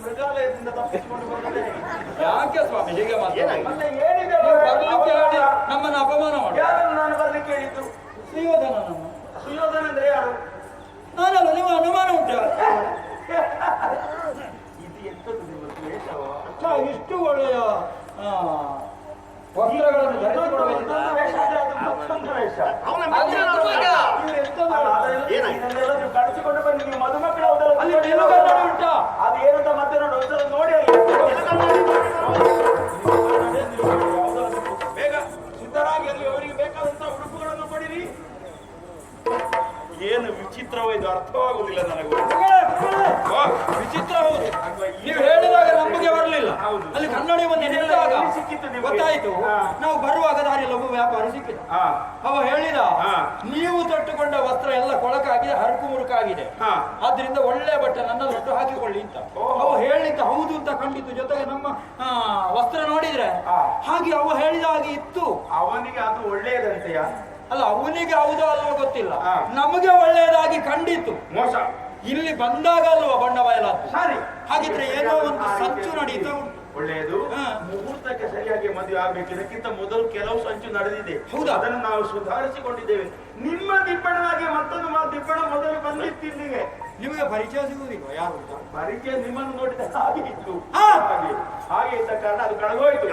ಮೃಗಾಲಯದಿಂದ ತಪ್ಪಿಸಿಕೊಂಡು ಬಂದರೆ ಯಾಕೆ ಸ್ವಾಮಿ ಹೀಗೆ ನಮ್ಮನ್ನು ಅಪಮಾನ ಮಾಡಿ? ಯಾರನ್ನು ನಾನು ಬರ್ಲಿಕ್ಕೆ ಹೇಳಿದ್ದು? ಸುಯೋಧನನನ್ನು. ಸುಯೋಧನ ಅಂದ್ರೆ ಯಾರು? ನಾನಲ್ಲ, ನೀವು ಅನುಮಾನ ಉಂಟ? ಇದು ಎಂತದ್ದು ನಿಮ್ಮ ದ್ವೇಷವ? ಇಷ್ಟು ಒಳ್ಳೆಯ ವಸ್ತ್ರಗಳನ್ನು ಕಳಿಸಿಕೊಂಡು ಬನ್ನಿ. ನೀವು ಮದುಮಕ್ಕಳ ಉಂಟ ಅದು ಏನಂತ ಮತ್ತೆ ನೋಡಿ ಬೇಗ ಸಿದ್ಧರಾಗಿ ಅಲ್ಲಿ ಅವರಿಗೆ ಬೇಕಾದಂತಹ ಉಡುಪುಗಳನ್ನು ಕೊಡಿರಿ. ಏನು ವಿಚಿತ್ರವೋ ಇದು, ಅರ್ಥವಾಗುವುದಿಲ್ಲ ನನಗೆ. ವಿಚಿತ್ರ ಹೌದು. ನೀವು ಹೇಳಿದಾಗ ನಮಗೆ ಬರಲಿಲ್ಲ. ಅಲ್ಲಿ ಕನ್ನಡಿ ಒಂದು ನಿಂತಾಗ ಗೊತ್ತಾಯ್ತು. ನಾವು ಬರುವಾಗ ದಾರಿಯಲ್ಲಿ ಒಬ್ಬ ವ್ಯಾಪಾರಿ ಸಿಕ್ಕಿದ. ಅವ ಹೇಳಿದ, ನೀವು ತೊಟ್ಟುಕೊಂಡ ವಸ್ತ್ರ ಎಲ್ಲ ಕೊಳಕಾಗಿದೆ, ಹರಕು ಮುರುಕಾಗಿದೆ, ಆದ್ರಿಂದ ಒಳ್ಳೆ ಬಟ್ಟೆ ನನ್ನಲ್ಲೊಟ್ಟು ಹಾಕಿಕೊಳ್ಳಿ ಅಂತ. ಅವ ಹೇಳಿದ್ದ ಹೌದು ಅಂತ ಕಂಡಿದ್ದು. ಜೊತೆಗೆ ನಮ್ಮ ವಸ್ತ್ರ ನೋಡಿದ್ರೆ ಹಾಗೆ ಅವ ಹೇಳಿದ ಹಾಗೆ ಇತ್ತು. ಅವನಿಗೆ ಅದು ಒಳ್ಳೆಯದಂತೆಯಾ? ಅಲ್ಲ, ಅವನಿಗೆ ಹೌದೋ ಅಲ್ವೋ ಗೊತ್ತಿಲ್ಲ, ನಮಗೆ ಒಳ್ಳೆಯದಾಗಿ ಕಂಡಿತ್ತು. ಮೋಸ ಇಲ್ಲಿ ಬಂದಾಗ ಅಲ್ವಾ ಬಣ್ಣ ಬಯಲಾದ್ದು. ಸರಿ, ಹಾಗಿದ್ರೆ ಏನೋ ಒಂದು ಸಂಚು ನಡೀತಾ ಉಂಟು. ಒಳ್ಳೆಯದು. ಮುಹೂರ್ತಕ್ಕೆ ಸರಿಯಾಗಿ ಮದುವೆ ಆಗ್ಬೇಕು. ಇದಕ್ಕಿಂತ ಮೊದಲು ಕೆಲವು ಸಂಚು ನಡೆದಿದೆ. ಹೌದಾ? ಅದನ್ನು ನಾವು ಸುಧಾರಿಸಿಕೊಂಡಿದ್ದೇವೆ. ನಿಮ್ಮ ದಿಬ್ಬಣವಾಗಿ ಮತ್ತೊಂದು ದಿಬ್ಬಣ ಮೊದಲು ಬಂದಿತ್ತಿಲ್ಲಿಗೆ. ನಿಮಗೆ ಪರಿಚಯ ಸಿಗುವುದಿಲ್ಲ ಯಾರು ಅಂತ? ಪರಿಚಯ ನಿಮ್ಮನ್ನು ನೋಡಿದ ಹಾಗೆ ಇತ್ತು. ಹಾಗೆ ಇದ್ದ ಕಾರಣ ಅದು ಕಳೆದೋಯ್ತು.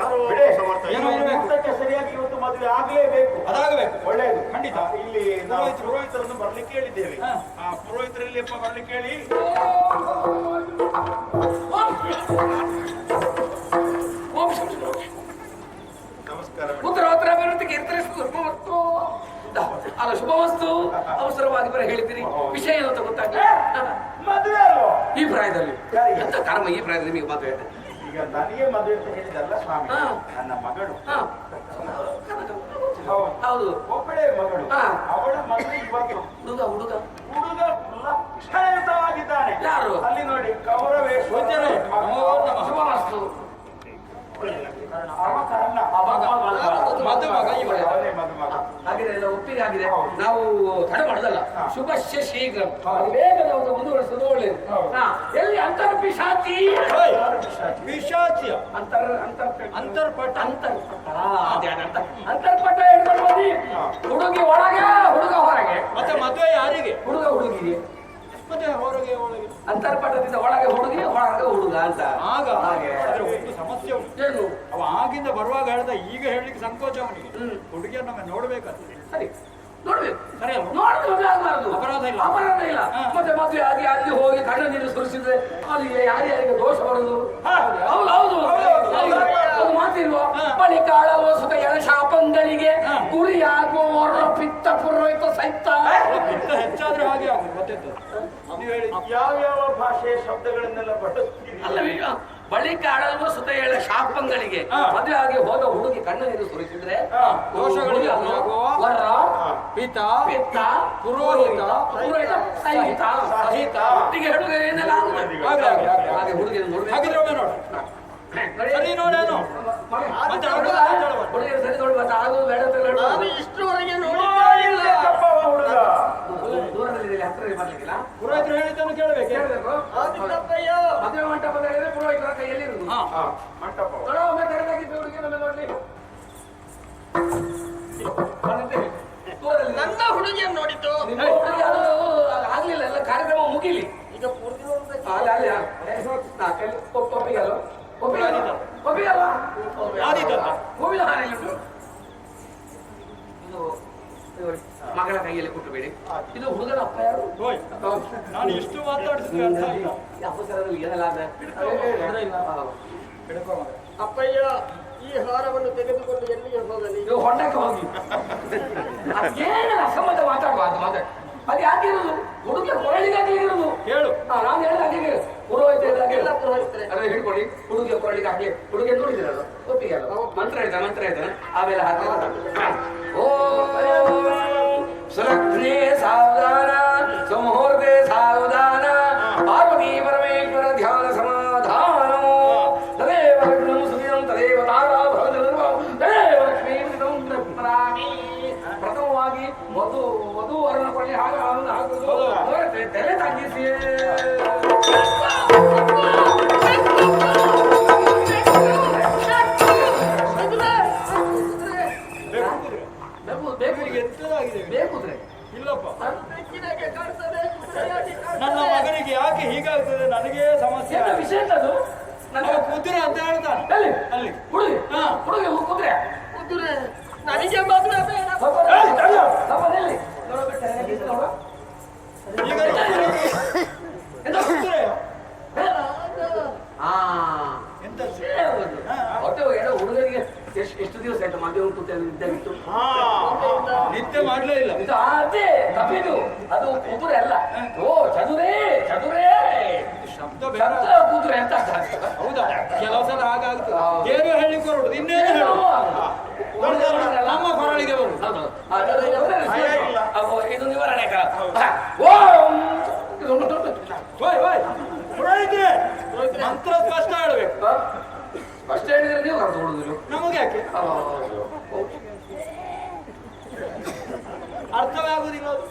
ಮುಹೂರ್ತಕ್ಕೆ ಸರಿಯಾಗಿ ಇವತ್ತು ಮದುವೆ ಆಗ್ಲೇಬೇಕು. ಅದಾಗಬೇಕು. ಒಳ್ಳೆಯದು, ಖಂಡಿತ. ಇಲ್ಲಿ ನಾವು ಪುರೋಹಿತರನ್ನು ಬರ್ಲಿಕ್ಕೆ ಹೇಳಿದ್ದೇವೆ. ಪುರೋಹಿತರಲ್ಲಿ ಬರ್ಲಿಕ್ಕೆ ಹೇಳಿ. ನಮಸ್ಕಾರ. ಉತ್ತರೋತ್ತರ ಅಭಿವೃದ್ಧಿ ಕೀರ್ತರಿಸುವುದು ಅಲ್ಲ, ಶುಭವಸ್ತು. ಅವಸರವಾಗಿ ಬರ ಹೇಳಿದ್ದೀರಿ. ವಿಷಯ ಏನು ಅಂತ ಗೊತ್ತಾಗ್ಲಿ. ಮದುವೆ ಅಲ್ವಾ ಈ ಪ್ರಾಯದಲ್ಲಿ? ಎಂತ ಕರ್ಮ ಈ ಪ್ರಾಯದಲ್ಲಿ ನಿಮಗೆ ಮದುವೆ? ಈಗ ನನಗೆ ಮದುವೆ ಅಂತ ಹೇಳಿದಲ್ಲ ಸ್ವಾಮಿ, ನನ್ನ ಮಗಳು. ಹೌದು, ಒಬ್ಬಳೇ ಮಗಳು. ಅವಳ ಮದುವೆ ಇವತ್ತು. ಹುಡುಗ ಹುಡುಗ ಹುಡುಗ ಲಕ್ಷಣಯುತವಾಗಿದ್ದಾನೆ. ಯಾರು? ಅಲ್ಲಿ ನೋಡಿ, ಕೌರವೇಶ. ಶುಭವಸ್ತು. ಹಾಗೆ ಎಲ್ಲ ಒಪ್ಪಿಗೆ ಆಗಿದೆ. ನಾವು ತಡೆ ಮಾಡೋದಲ್ಲ. ಶುಭಶ್ಯ ಶೀಘ್ರ, ಬೇಗದ ಒಂದು ಮುಂದುವರಿಸೋದು ಒಳ್ಳೆಯದು. ಎಲ್ಲಿ ಅಂತರ್ಪಿಶಾಚಿ? ಅಂತರ್ಪಟ ಅಂತರ್ಪಟ ಹಿಡ್ಕೊಂಡು ಬನ್ನಿ. ಹುಡುಗಿ ಒಳಗೆ, ಹುಡುಗ ಹೊರಗೆ. ಮತ್ತೆ ಮದುವೆ ಯಾರಿಗೆ? ಹುಡುಗ ಹುಡುಗಿಗೆ. ಮತ್ತೆ ಹೊರಗೆ ಒಳಗೆ. ಅಂತರ್ಪಟದಿಂದ ಒಳಗೆ ಹುಡುಗಿ, ಒಳಗೆ ಹುಡುಗ ಅಂತ. ಆಗ ಒಂದು ಸಮಸ್ಯೆ ಉಂಟು. ಏನು? ಅವ ಆಗಿಂದ ಬರುವಾಗ ಹೇಳ್ದ, ಈಗ ಹೇಳಲಿಕ್ಕೆ ಸಂಕೋಚ ಅವನಿಗೆ. ಹುಡುಗಿಯನ್ನು ನಮ್ಮ ನೋಡ್ಬೇಕಾದ್ರೆ. ಸರಿ, ನೋಡ್ಬೇಕು. ಸರಿ ಅಲ್ವಾ? ನೋಡಿದ್ರೆ ಆಗಬಾರದು. ಅಪರಾಧ ಇಲ್ಲ. ಅಪರಾಧ ಇಲ್ಲ. ಮತ್ತೆ ಮದುವೆ ಆಗಿ ಅಲ್ಲಿ ಹೋಗಿ ಕಣ್ಣ ನೀರು ಸುರಿಸಿದ್ರೆ ಅಲ್ಲಿ ಯಾರ್ಯಾರಿಗೆ ದೋಷ ಬರುದು? ಹೌದು. ಅದು ಮಾತಿಲ್ವಾ? ಬಳಿಕ ಆಳುವ ಸುಖ ಎಳ ಶಾಪಂಗಳಿಗೆ ಗುರಿಯಾಗುವವರ ಪಿತ್ತ ಪುರೋಹಿತ ಸಹಿತ. ಹೆಚ್ಚಾದ್ರೆ ಹಾಗೆ ಆಗುದು. ಗೊತ್ತಿತ್ತು ನೀವು ಹೇಳಿ. ಯಾವ್ಯಾವ ಭಾಷೆಯ ಶಬ್ದಗಳನ್ನೆಲ್ಲ ಬಳಸ್ತೀವಿ? ಅಲ್ಲವೀಗ ಬಳಿಕ ಆಡಲ್ವ ಸುತ ಹೇಳ ಶಾಪಂಗಳಿಗೆ ಮದುವೆ ಆಗಿ ಹೋದ ಹುಡುಗಿ ಕಣ್ಣ ನೀರು ಸುರಿಸಿದ್ರೆ ದೋಷಗಳಿಗೆ ವರ, ಪಿತ, ಪಿತ್ತ, ಪುರೋಹಿತ, ಸಹಿತ ಒಟ್ಟಿಗೆ ಹುಡುಗ ಏನೆಲ್ಲ ಹಾಗೆ ಹುಡುಗಿ ಹಾಗಿದ್ರೆ ಒಮ್ಮೆ ನೋಡು. ಸರಿ ನೋಡೇನು ಮತ್ತೆ ಹುಡುಗಿಯ ಸರಿ ನೋಡಿ. ಮತ್ತೆ ಆಗೋದು ಬೇಡ ಅಂತ ಹೇಳಿ ಇಷ್ಟರವರೆಗೆ ದೂರದಲ್ಲಿ ಹತ್ತಿರ ಬರ್ಲಿಕ್ಕಿಲ್ಲ. ಪುರೋಹಿತರು ಹೇಳಿದ್ದನ್ನು ಕೇಳಬೇಕು. ಮದುವೆ ಮಂಟಪದಲ್ಲಿ ಪುರೋಹಿತರ ಕೈಯಲ್ಲಿ ಇರುವುದು. ಮಂಟಪ ಒಮ್ಮೆ ಕರೆದಾಗಿದ್ದು ಹುಡುಗಿ ನಮ್ಮ ನೋಡ್ಲಿ. ನನ್ನ ಹುಡುಗಿಯನ್ನು ನೋಡಿದ್ದು ಆಗ್ಲಿಲ್ಲ, ಎಲ್ಲ ಕಾರ್ಯಕ್ರಮ ಮುಗಿಲಿ. ಈಗ ಪೂರ್ತಿ ಮಗಳ ಕೈಯಲ್ಲಿ ಕೊಟ್ಟಬೇಡಿ. ಇದು ಹುಡುಗನ ಅಪ್ಪ ಯಾರು? ನಾನು ಎಷ್ಟು ಮಾತಾಡಿಸಿದ್ರೆ ಅವಸರದಲ್ಲಿ ಏನೆಲ್ಲ ಅಪ್ಪಯ್ಯ, ಈ ಹಾರವನ್ನು ತೆಗೆದುಕೊಂಡು ಎಲ್ಲಿಗೆ ಹೋಗಲಿ? ನೀವು ಹೊಂಡಕ್ಕೆ ಹೋಗಿ. ಏನೆಲ್ಲ ಅಸಂಬಂಧ ಮಾತಾಡುವ ಮಾತಾಡಿ. ಅದು ಯಾಕೆ ಇರುವುದು? ಹುಡುಗಿಯ ಕೊರಳಿಗಾಗಿ ಇರುವುದು. ಹೇಳು. ನಾನು ಹೇಳಿದಾಗೆ ಪುರೋಹಿತ ಹೇಳಿದಾಗೆ ಹಿಡ್ಕೊಳ್ಳಿ. ಹುಡುಗಿಯ ಕೊರಳಿಗೆ ಹಾಕಿ. ಹುಡುಗಿಯ ನೋಡಿದಿರಲ್ಲ, ಒಪ್ಪಿಗೆ ಅಲ್ಲ. ಮಂತ್ರ ಇದ್ದಾನೆ ಆಮೇಲೆ ಹಾಕಿ. ಓ ಸುಲಗ್ನೇ ಸಾವಧಾನ, ಸುಮುಹೂರ್ತೆ ಸಾವಧಾನ, ಪಾರ್ವತಿ ಪರಮೇಶ್ವರ ಧ್ಯಾನ ತಾಯಿಯೇ ಬೇಕುದ್ರೆ ಇಲ್ಲಪ್ಪ, ನನ್ನ ಮಗನಿಗೆ ಯಾಕೆ ಹೀಗಾಗ್ತದೆ ನನಗೆ ಸಮಸ್ಯೆ. ವಿಷಯ ಅದು ನನಗೆ ಕುದುರೆ ಅಂತ ಹೇಳ್ತಾನೆ ಅಲ್ಲಿ ಅಲ್ಲಿ ಹುಡುಗಿ ಹುಡುಗಿ ಕುದುರೆ ನನಗೆ ಮದುವೆ ಬೇಡ. ಈಗ ಕುದುರೆ ಎಂತ ಹುಡುಗರಿಗೆ ಎಷ್ಟು ದಿವಸ ಆಯ್ತು ಮದುವೆ ಉಂಟು ಇದ್ದಾಗಿತ್ತು ನಿತ್ಯ ಮಾಡ್ಲೇ ಇಲ್ಲ. ಅದೇ ತಪ್ಪಿದು ಅದು ಕುದುರೆ ಅಲ್ಲ. ಓ ಚದುರೇ ಚದುರೇ ಶಬ್ದ ಕುದುರೆ ಅಂತ ಹೌದಾ? ಕೆಲವು ಸಲ ಹಾಗಾಗ್ತದೆ. ಏನೋ ಹೇಳಿ ಕೊಡುದು ಇನ್ನೇನು ಹೇಳು ನಮ್ಮ ಕೊರಳಿಗೆ ಬರುದು. ಇದು ನಿವಾರಣೆ ಮಂತ್ರ ಸ್ಪಷ್ಟ ಹೇಳಬೇಕು. ಫಸ್ಟ್ ಹೇಳಿದ್ರೆ ನೀವು ಕರೆದು ಕೊಡುದಿಲ್ಲ ನಮಗೆ ಯಾಕೆ ಅರ್ಥವೇ ಆಗುದಿಲ್ಲ ಅದು.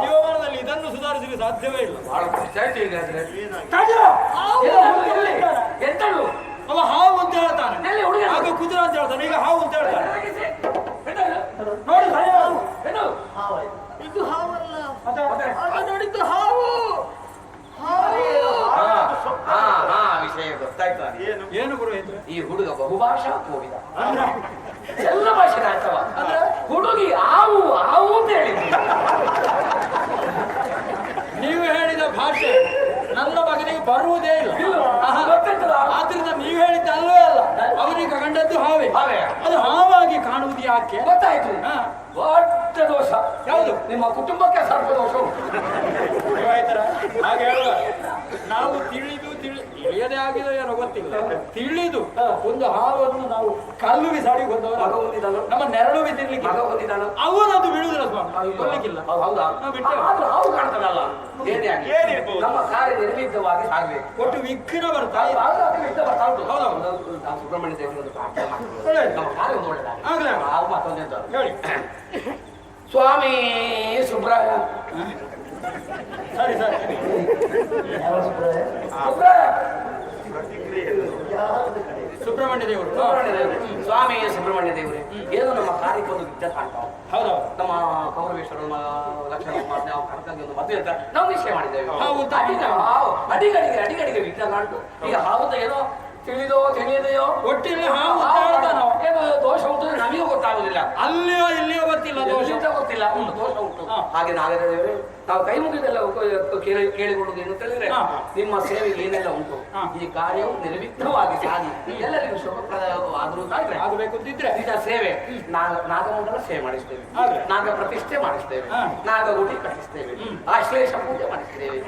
ಜೀವಮಾನದಲ್ಲಿ ಇದನ್ನು ಸುಧಾರಿಸಲು ಸಾಧ್ಯವೇ ಇಲ್ಲ. ಎಂತಳು ಅವ ಹಾವು ಅಂತ ಹೇಳ್ತಾನೆ, ಆಗ ಕುದುರೆ ಅಂತ ಹೇಳ್ತಾನೆ, ಈಗ ಹಾವು ಅಂತ ಹೇಳ್ತಾನೆ. ಇದು ಹಾವಲ್ಲ, ನೋಡಿದ್ದು ಹಾವು. ವಿಷಯ ಗೊತ್ತಾಯ್ತು. ಏನು ಪುರೋಹಿತ? ಈ ಹುಡುಗ ಬಹುಭಾಷಾ ಕೋವಿದ, ಎಲ್ಲ ಭಾಷೆ ಆಯ್ತವ. ಹುಡುಗಿ ಹಾವು ಹಾವು ಅಂತ ಹೇಳಿದ್ರು. ನೀವು ಹೇಳಿದ ಭಾಷೆ ನನ್ನ ಮಗನಿಗೆ ಬರುವುದೇ ಇಲ್ಲ. ಆದ್ರಿಂದ ನೀವು ಹೇಳಿದ್ದ ಅಲ್ಲವೇ ಅಲ್ಲ, ಅವನಿಗೆ ಕಂಡದ್ದು ಹಾವೇ. ಅದು ಹಾವಾಗಿ ಕಾಣುವುದು ಯಾಕೆ ಗೊತ್ತಾಯ್ತು. ದೊಡ್ಡ ದೋಷ ಯಾವುದು? ನಿಮ್ಮ ಕುಟುಂಬಕ್ಕೆ ಸರ್ಪ ದೋಷ. ಹಾಗೆ ಹೇಳುವ, ನಾವು ತಿಳಿಯದೇ ಆಗಿದೆ ಏನೋ ಗೊತ್ತಿಲ್ಲ, ತಿಳಿದು ಒಂದು ಹಾವನ್ನು ನಾವು ಕಲ್ಲು ಬಿಸಾಡಿ ಬಂದವರು, ನಮ್ಮ ನೆರಳು ಬಿದ್ದಿರ್ಲಿಕ್ಕೆ ಅವನದು ಬಿಡುವುದಿಲ್ಲ ಸ್ವಾಮಿ, ಕೊಡ್ಲಿಕ್ಕಿಲ್ಲ. ಹೌದಾ? ಹಾವು ಕಾಣ್ತದಲ್ಲ, ನಮ್ಮ ಕಾರ್ಯ ನಿರ್ವಿಘ್ನವಾಗಿ ಸಾಗಬೇಕು. ಒಟ್ಟು ವಿಘ್ನ ಬರ್ತಾ ಹೌದೌದು. ಸುಬ್ರಹ್ಮಣ್ಯ ದೇವರನ್ನು ಪ್ರಾರ್ಥನೆ ಮಾಡ್ತೀವಿ, ನಮ್ಮ ಕಾರ್ಯ ಒಂದು ಒಳ್ಳೆದಾಗಲಿ. ಹಾವು ಮತ್ತೊಂದೆಂತ ಹೇಳಿ. ಸ್ವಾಮಿ ಸುಬ್ರಾಯ. ಸರಿ ಸರಿ. ಸುಬ್ರಹ್ಮಣ್ಯ ದೇವರು. ಸ್ವಾಮಿ ಸುಬ್ರಹ್ಮಣ್ಯ ದೇವರೇ, ಏನೋ ನಮ್ಮ ಕಾರ್ಯಕ್ಕೆ ಒಂದು ವಿದ್ಯೆ ಕಾಣ್ತಾವ. ಹೌದಾ? ನಮ್ಮ ಕೌರವೇಶ್ವರ ಲಕ್ಷಣ ಮಾಡ್ತೇವೆ, ಅವ್ರ ಕರ್ಕಂಗೆ ಒಂದು ಮದುವೆ ಅಂತ ನಾವು ನಿಶ್ಚಯ ಮಾಡಿದ್ದೇವೆ. ಅಡಿಗಡಿಗೆ ವಿಘ್ನ ಕಾಣ್ತು. ಈಗ ಹಾವುದ ಏನೋ ತಿಳಿದೋ ತಿಳಿಯದೆಯೋ ಒಟ್ಟಿನಲ್ಲಿ ಹಾವು ಏನೋ ದೋಷ ಉಂಟು, ನಮಗೂ ಗೊತ್ತಾಗುದಿಲ್ಲ. ಅಲ್ಲಿಯೋ ಇಲ್ಲಿಯೋ ಗೊತ್ತಿಲ್ಲ, ದೋಷ ಗೊತ್ತಿಲ್ಲ, ಒಂದು ದೋಷ ಉಂಟು. ಹಾಗೆ ನಾಗದೇವರೇ, ನಾವು ಕೈ ಮುಗಿದೆಲ್ಲ ಕೇಳಿಕೊಳ್ಳುವುದು ಏನು ತಿಳಿದ್ರೆ, ನಿಮ್ಮ ಸೇವೆಗೆ ಏನೆಲ್ಲ ಉಂಟು, ಈ ಕಾರ್ಯವು ನಿರ್ವಿಘ್ನವಾಗಿ ಸಾಗಿ ಎಲ್ಲರಿಗೂ ಶುಭಪ್ರದವಾದರೂ ಆಗಬೇಕು ಅಂತಿದ್ರೆ ಈಗ ಸೇವೆ ನಾಗಮಂಡಲ ಸೇವೆ ಮಾಡಿಸ್ತೇವೆ, ನಾಗ ಪ್ರತಿಷ್ಠೆ ಮಾಡಿಸ್ತೇವೆ, ನಾಗಗುಡಿ ಕಟ್ಟಿಸ್ತೇವೆ, ಆಶ್ಲೇಷ ಪೂಜೆ ಮಾಡಿಸ್ತೇವೆ.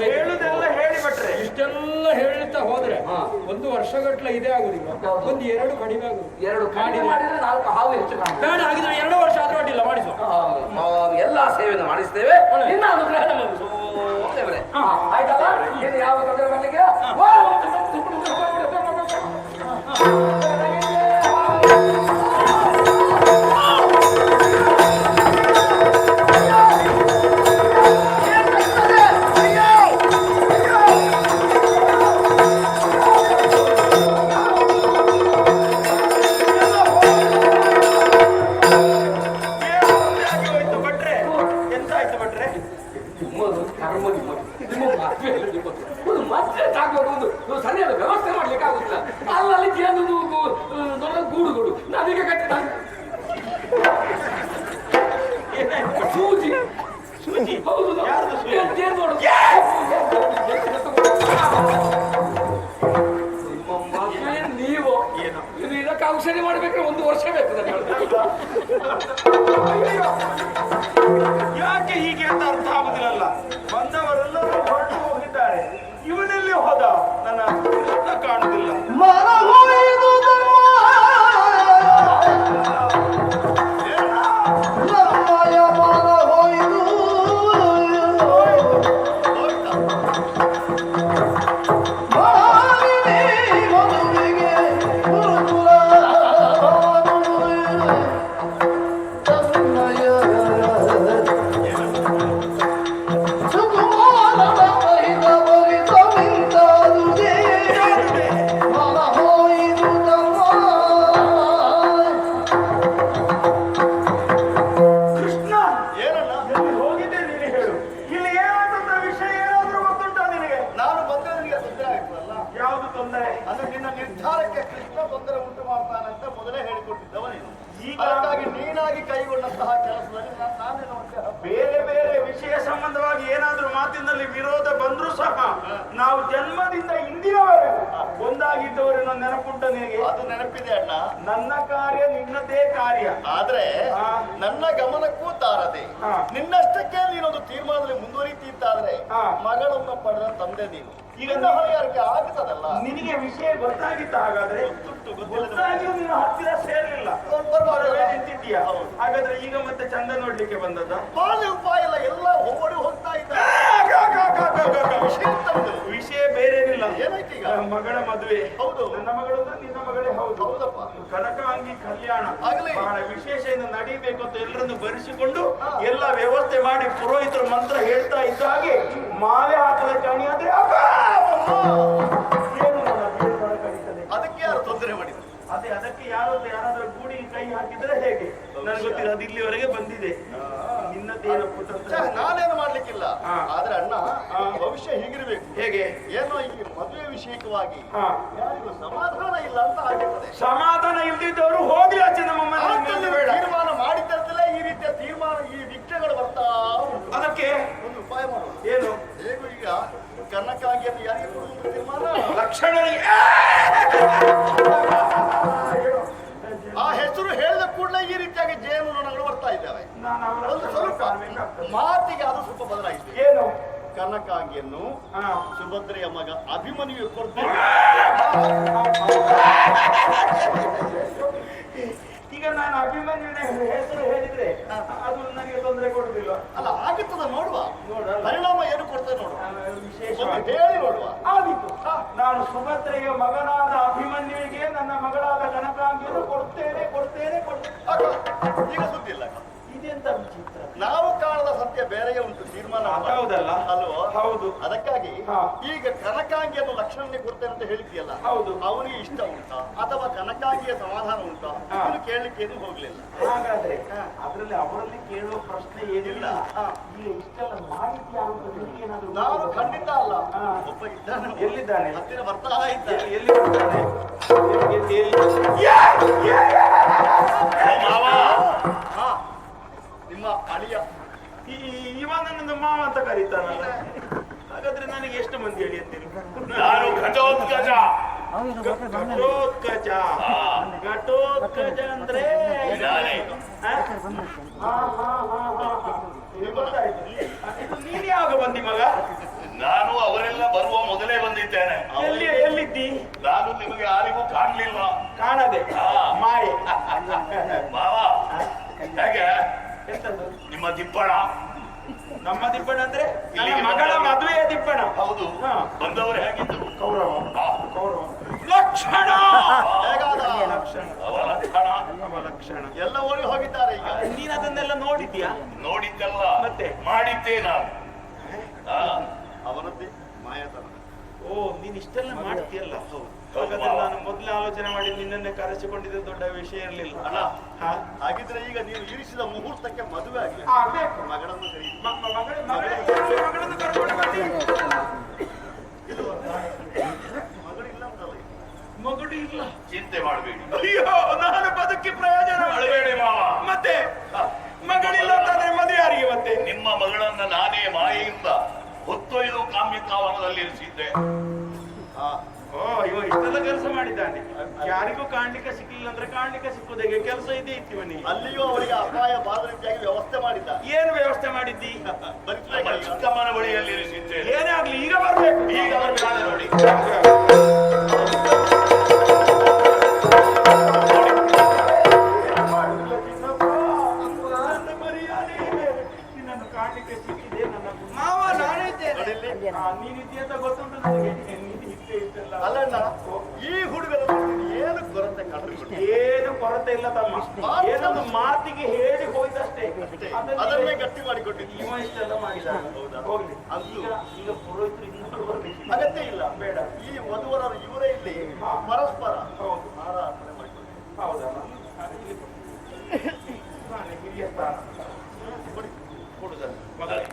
ಹೇಳುದೆಲ್ಲ ಹೇಳಿಬಿಟ್ರೆ ಇಷ್ಟೆಲ್ಲ ಹೇಳ್ತಾ ಹೋದ್ರೆ ಒಂದು ವರ್ಷಗಟ್ಟಲೆ ಇದೇ ಆಗುದಿಲ್ಲ, ಒಂದು ಎರಡು ಕಡಿಮೆ ಆಗುದು. ಎರಡು ಮಾಡಿದ್ರೆ 4 ಹಾವು ಹೆಚ್ಚು ಕಾಣುತ್ತೆ. ಬೇಡ, ಆಗಿದ್ರೆ 2 ವರ್ಷ ಆದ್ರೂ ಅಡ್ಡಿಲ್ಲ, ಮಾಡಿಸುವ. ಎಲ್ಲಾ ಸೇವೆಯನ್ನು ಮಾಡಿಸ್ತೇವೆ. ನಿನ್ನ ಅನುಗ್ರಹ ಆಯ್ತಲ್ಲ? ಇದು ಯಾವ ತೊಂದರೆ ಬರಲಿಕ್ಕೆ ಸರಿಯಾದ ವ್ಯವಸ್ಥೆ ಮಾಡ್ಲಿಕ್ಕೆ ಆಗುದಿಲ್ಲ. ಅಲ್ಲಲ್ಲಿ ದೊಡ್ಡ ಗೂಡುಗಳು ನನಗೆ ಕಟ್ಟಿದ ಸೂಜಿ ಸೂಜಿ ಹೌದು. ನೀವು ಇದಕ್ಕೆ ಔಷಧಿ ಮಾಡ್ಬೇಕಾದ್ರೆ 1 ವರ್ಷ ಬೇಕು. ಯಾಕೆ ಹೀಗೆ ಅಂತ ಅರ್ಥ ಆಗುದಿಲ್ಲ. ಬಂದವರೆಲ್ಲರೂ ಹೊರಟು ಹೋಗಿದ್ದಾರೆ, ಇವನೆಲ್ಲಿ ಹೋದ? ನನ್ನ ಕಾಣುದಿಲ್ಲ. ಮಾಡುವಂತಹ ಕೆಲಸದಲ್ಲಿ ನಾನೇನು ಬೇರೆ ಬೇರೆ ವಿಷಯ ಸಂಬಂಧವಾಗಿ ಏನಾದ್ರೂ ಮಾತಿನಲ್ಲಿ ವಿರೋಧ ಬಂದ್ರೂ ಸಹ ನಾವು ಜನ್ಮದಿಂದ ಇಂದಿನವರೆಗೂ ಒಂದಾಗಿದ್ದವರನ್ನು ನೆನಪುಂಟ ನಿನಗೆ? ಅದು ನೆನಪಿದೆ ಅಣ್ಣ. ನನ್ನ ಕಾರ್ಯ ನಿನ್ನದೇ ಕಾರ್ಯ. ಆದ್ರೆ ನನ್ನ ಗಮನಕ್ಕೂ ತಾರದೆ ನಿನ್ನಷ್ಟಕ್ಕೆ ನೀನೊಂದು ತೀರ್ಮಾನದಲ್ಲಿ ಮುಂದುವರಿತಿದ್ದಾದ್ರೆ ಮಗಳನ್ನು ಪಡೆದ ತಂದೆ ನೀನು. ಈಗ ಹೊಣೆಗಾರಿಕೆ ಆಗ್ತದಲ್ಲ. ನಿನಗೆ ವಿಷಯ ಗೊತ್ತಾಗಿತ್ತ? ಹಾಗಾದ್ರೆ ಗೊತ್ತಾಗಿಯೂ ನೀನು ಹತ್ತಿರ ಸೇರ್ಲಿಲ್ಲ, ನಿಂತಿದ್ದೀಯಾ? ಹಾಗಾದ್ರೆ ಈಗ ಮತ್ತೆ ಚಂದ ನೋಡ್ಲಿಕ್ಕೆ ಬಂದದ್ದ? ಬಾಲ್ಯ ಉಪಾಯ ಇಲ್ಲ, ಎಲ್ಲ ಓಡಿ ಹೋಗ್ತಾ ಇದ್ದಾರೆ. ವಿಷಯ ಬೇರೇನಿಲ್ಲ. ಏನಾಯ್ತು ಈಗ? ಮಗಳ ಮದುವೆ. ಹೌದು. ನನ್ನ ಮಗಳು ನಿನ್ನ ಮಗಳೇ. ಹೌದು. ಹೌದಪ್ಪ. ಕನಕಾಂಗಿ ಕಲ್ಯಾಣ ಆಗ್ಲಿ. ಬಹಳ ವಿಶೇಷದಿಂದ ನಡೀಬೇಕು ಅಂತ ಎಲ್ಲರನ್ನು ಬರೆಸಿಕೊಂಡು ಎಲ್ಲ ವ್ಯವಸ್ಥೆ ಮಾಡಿ ಪುರೋಹಿತರ ಮಂತ್ರ ಹೇಳ್ತಾ ಇದ್ದ ಹಾಗೆ ಮಾಲೆ ಹಾಕದ ಕಾಣಿ ಆದ್ರೆ ಏನು ಕರೀತದೆ. ಅದಕ್ಕೆ ಯಾರು ತೊಂದರೆ ಮಾಡಿದ್ರು? ಅದೇ ಅದಕ್ಕೆ ಯಾರಾದ್ರೂ ಗೂಡಿ ಕೈ ಹಾಕಿದ್ರೆ ಹೇಗೆ? ನನ್ಗೆ ಗೊತ್ತಿಲ್ಲ, ಅದು ಇಲ್ಲಿವರೆಗೆ ಬಂದಿದೆ. ನಿನ್ನದೇನು ನಾನೇನು ಮಾಡ್ಲಿಕ್ಕಿಲ್ಲ. ಆದ್ರೆ ಅಣ್ಣ ಭವಿಷ್ಯ ಹೀಗಿರ್ಬೇಕು. ಹೇಗೆ? ಏನೋ ಈ ಮದುವೆ ವಿಷಯಕವಾಗಿ ಯಾರಿಗೂ ಸಮಾಧಾನ ಇಲ್ಲ ಅಂತ ಆಗಿರ್ತದೆ. ಸಮಾಧಾನ ಇಲ್ದಿದ್ದವರು ಹೋಗ್ಲಿ ಆಚೆ. ನಮ್ಮ ಮನೆ ಬೇಡ. ತೀರ್ಮಾನ ಮಾಡಿದ್ದಲ್ಲೇ ಈ ರೀತಿಯ ತೀರ್ಮಾನ, ಈ ವಿಕ್ಷೆಗಳು ಬರ್ತಾ ಉಂಟು. ಅದಕ್ಕೆ ಒಂದು ಉಪಾಯ ಮಾಡೋದು. ಏನು? ಹೇಗೂ ಈಗ ಕರ್ಣಕ್ಕಾಗಿಯನ್ನು ಯಾರಿಗೆ ಕೊಡುವುದು ತೀರ್ಮಾನ? ಲಕ್ಷಣ ಆ ಹೆಸರು ಹೇಳಿದ ಕೂಡಲೇ ಈ ರೀತಿಯಾಗಿ ಜೇನು ನೊಣಗಳು ಬರ್ತಾ ಇದ್ದಾವೆ. ಒಂದು ಸ್ವಲ್ಪ ಮಾತಿಗೆ ಅದು ಸ್ವಲ್ಪ ಬದಲಾಯಿಸಿದೆ. ಏನು? ಕನಕಾಂಗಿಯನ್ನು ಸುಭದ್ರೆಯ ಮಗ ಅಭಿಮನ್ಯು ಕೊಡ್ತಾರೆ. ಈಗ ನಾನು ಅಭಿಮನ್ಯುವಿನ ಹೆಸರು ಹೇಳಿದ್ರೆ ಅದು ನನಗೆ ತೊಂದರೆ ಕೊಡುದಿಲ್ಲ. ಅಲ್ಲ, ಆಗುತ್ತದ ನೋಡುವ. ನೋಡಲ್ಲ ಪರಿಣಾಮ ಏನು ಕೊಡ್ತೇವೆ ನೋಡುವ. ವಿಶೇಷವಾಗಿ ಹೇಳಿ ನೋಡುವ. ಆದಿತ್ತು. ನಾನು ಸುಭದ್ರೆಯ ಮಗನಾದ ಅಭಿಮನ್ಯುವಿಗೆ ನನ್ನ ಮಗಳಾದ ಕನಕಾಂಗಿಯನ್ನು ಕೊಡ್ತೇನೆ. ಈಗ ಸುದ್ದಿ ಇಲ್ಲ. ಇದೆಂತ ವಿಚಿತ್ರ. ನಾವು ಕಾಣದ ಸತ್ಯ ಬೇರೆಯೇ ಉಂಟು. ತೀರ್ಮಾನ ಹೌದಲ್ಲ? ಅಲ್ವೋ? ಹೌದು. ಅದಕ್ಕಾಗಿ ಈಗ ಕನಕಾಂಗಿಯನ್ನು ಲಕ್ಷಣಕ್ಕೆ ಕೊಡ್ತೇನೆ ಅಂತ ಹೇಳಿದ್ಯಲ್ಲ, ಹೌದು. ಅವನಿಗೆ ಇಷ್ಟ ಉಂಟಾ ಅಥವಾ ಕನಕಾಂಗಿಯ ಸಮಾಧಾನ ಉಂಟಾ ಇದನ್ನು ಕೇಳಲಿಕ್ಕೆ ಏನು ಹೋಗ್ಲಿಲ್ಲ. ಹಾಗಾದ್ರೆ ಅವರಲ್ಲಿ ಕೇಳುವ ಪ್ರಶ್ನೆ ಏನಿಲ್ಲ. ಈಗ ಇಷ್ಟೆಲ್ಲ ಮಾಹಿತಿ ಆಗುತ್ತದೆ. ನಾನು ಖಂಡಿತ ಅಲ್ಲ. ಒಬ್ಬ ಇದ್ದಾನೆ. ಎಲ್ಲಿದ್ದಾನೆ? ಹತ್ತಿರ ಬರ್ತಾ ಇದ್ದಾನೆ. ಎಲ್ಲಿ ಬರ್ತಾನೆ? ನಿಮ್ಮ ಅಳಿಯ. ಇವ ನನ್ನನ್ನು ಮಾವ ಅಂತ ಕರೀತಾನಲ್ಲ. ಹಾಗಾದ್ರೆ ನನಗೆ ಎಷ್ಟು ಮಂದಿ ಅಳಿಯಂತೀರಿ? ನಾನು ಘಟೋತ್ಕಚ. ಘಟೋತ್ಕಚ ಅಂದ್ರೆ ನೀನ್ ಯಾವಾಗ ಬಂದಿ ಮಗ? ನಾನು ಅವರೆಲ್ಲ ಬರುವ ಮೊದಲೇ ಬಂದಿದ್ದೇನೆ. ಎಲ್ಲಿದ್ದಿ? ನಾನು ನಿಮಗೆ ಯಾರಿಗೂ ಕಾಣ್ಲಿಲ್ಲ. ಕಾಣದೆ ಮಾಯೆ. ಮಾವ ಹೇಗೆ ಎಂತದ್ದು? ನಿಮ್ಮ ದಿಪ್ಪಣ? ನಮ್ಮ ದಿಪ್ಪಣ ಅಂದ್ರೆ ಮಗಳ ಮದುವೆಯ ದಿಪ್ಪಣ. ಹೌದು. ಬಂದವರು ಹೇಗಿದ್ದು? ಕೌರವ. ಲಕ್ಷಣ. ಅವರ ಲಕ್ಷಣ ಲಕ್ಷಣ ಎಲ್ಲ ಓಡಿ ಹೋಗಿದ್ದಾರೆ. ಈಗ ನೀನ್ ಅದನ್ನೆಲ್ಲ ನೋಡಿದ್ಯಾ? ನೋಡಿದ್ದಲ್ಲ, ಮತ್ತೆ ಮಾಡಿದ್ದೆ ನಾನು. ಅವನದ್ದೇ ಮಾಯಾತನ. ಓ, ನೀನ್ ಇಷ್ಟೆಲ್ಲ ಮಾಡ್ತೀಯಲ್ಲ. ಹಾಗಾದ್ರೆ ನಾನು ಮೊದಲೇ ಆಲೋಚನೆ ಮಾಡಿ ನಿನ್ನನ್ನೇ ಕರೆಸಿಕೊಂಡಿದ್ದ ದೊಡ್ಡ ವಿಷಯ ಇರಲಿಲ್ಲ. ಅಲ್ಲ, ಹಾಗಿದ್ರೆ ಈಗ ನೀವು ಇರಿಸಿದ ಮುಹೂರ್ತಕ್ಕೆ ಮದುವೆ ಆಗಲಿ. ಮಗಳನ್ನು ಕರೀ. ಮಗಳನ್ನು ಕರ್ಕೊಂಡು ಬನ್ನಿ. ಮಗಳಿಲ್ಲ ಅಂತಲ್ಲ. ಮಗಳು ಇಲ್ಲ. ಚಿಂತೆ ಮಾಡಬೇಡಿ. ಅಯ್ಯೋ, ನಾನು ಬದುಕಿ ಪ್ರಯೋಜನ ಮಾಡಬೇಡಿ ಮಾವ. ಮತ್ತೆ ಮಗಳಿಲ್ಲ ಅಂತಂದ್ರೆ ಮದುವೆ ಯಾರಿಗೆ? ಮತ್ತೆ ನಿಮ್ಮ ಮಗಳನ್ನ ನಾನೇ ಮಾಯೆಯಿಂದ ಹೊತ್ತೊಯ್ದು ಕಾಮ್ಯಕಾವನದಲ್ಲಿ ಇರಿಸಿದ್ದೆ. ಓ, ಇವ ಇಷ್ಟೆಲ್ಲ ಕೆಲಸ ಮಾಡಿದ್ದಾನೆ. ಯಾರಿಗೂ ಕಾಣ್ಲಿಕ್ಕೆ ಸಿಕ್ಲಿಲ್ಲ ಅಂದ್ರೆ ಕಾಣ್ಲಿಕ್ಕೆ ಸಿಕ್ಕುದಾಗೆ ಕೆಲಸ ಇದೆ ಇತ್ತೀವನಿ. ಅಲ್ಲಿಯೂ ಅವರಿಗೆ ಅಪಾಯ ಬಾದ ರೀತಿಯಾಗಿ ವ್ಯವಸ್ಥೆ ಮಾಡಿದ್ದ. ಏನು ವ್ಯವಸ್ಥೆ ಮಾಡಿದ್ದಿ? ನಮ್ಮ ಚಿಕ್ಕಮ್ಮನ ಬಳಿಯಲ್ಲಿ ಇರಿಸಿದ್ದೆ. ಏನೇ ಆಗ್ಲಿ ಈಗ ಬರ್ಬೇಕು. ಈಗ ಬರ್ತಾಳೆ ನೋಡಿ. ನಿನ್ನನ್ನು ಕಾಣ್ಲಿಕ್ಕೆ ಸಿಕ್ಕಿದೆ. ನನ್ನ ಮಾವ ನಾನಿದ್ದೇನೆ. ನೀನಿದ್ದೆ ಅಂತ ಗೊತ್ತುಂಟು ನನಗೆ. ಅಲ್ಲಣ್ಣ, ಈ ಹುಡುಗನ ಏನು ಕೊರತೆ ಕಂಡುಬಿಟ್ಟು? ಏನು ಕೊರತೆ ಇಲ್ಲ ತಮ್ಮ. ಏನೊಂದು ಮಾತಿಗೆ ಹೇಳಿ ಹೋಯ್ತಷ್ಟೇ. ಅದನ್ನೇ ಗಟ್ಟಿ ಮಾಡಿಕೊಟ್ಟಿದ್ದು. ಇವ ಇಷ್ಟೆಲ್ಲ ಮಾಡಿದ. ಹೋಗ್ಲಿ. ಈಗ ಪುರೋಹಿತರು ಇನ್ನೊಂದು ಬರ್ಬೇಕು. ಅಗತ್ಯ ಇಲ್ಲ, ಬೇಡ. ಈ ವಧುವರರು ಇವರೇ ಇಲ್ಲಿ ಪರಸ್ಪರ ಹೌದು ಆರಾಧನೆ ಮಾಡಿಕೊಳ್ಳಿ. ಹೌದಲ್ಲ? ಹಿರಿಯ ಸ್ಥಾನ ಕೊಡುದಲ್ಲ ಮಗಳೇ.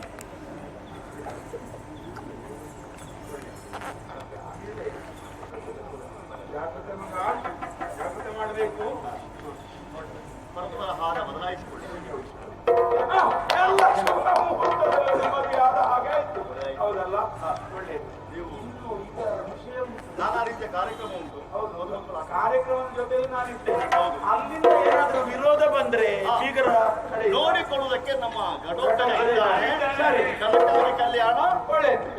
ಜಾಗ್ರತೆ ಮಾಡಬೇಕು. ಪರಸ್ಪರ ಹಾರ ಬದಲಾಯಿಸಿಕೊಳ್ಳಿ. ನಾನಿರ್ತೇನೆ. ಅಲ್ಲಿಂದ ಏನಾದ್ರೂ ವಿರೋಧ ಬಂದ್ರೆ ಶೀಘ್ರ ನೋಡಿಕೊಳ್ಳುವುದಕ್ಕೆ ನಮ್ಮ ಘಟೋತ್ಕಚ ಇದ್ದಾನೆ. ಸರಿ. ಕನಕಾವರಿ ಕಲ್ಯಾಣ ಒಳ್ಳೆಯದು.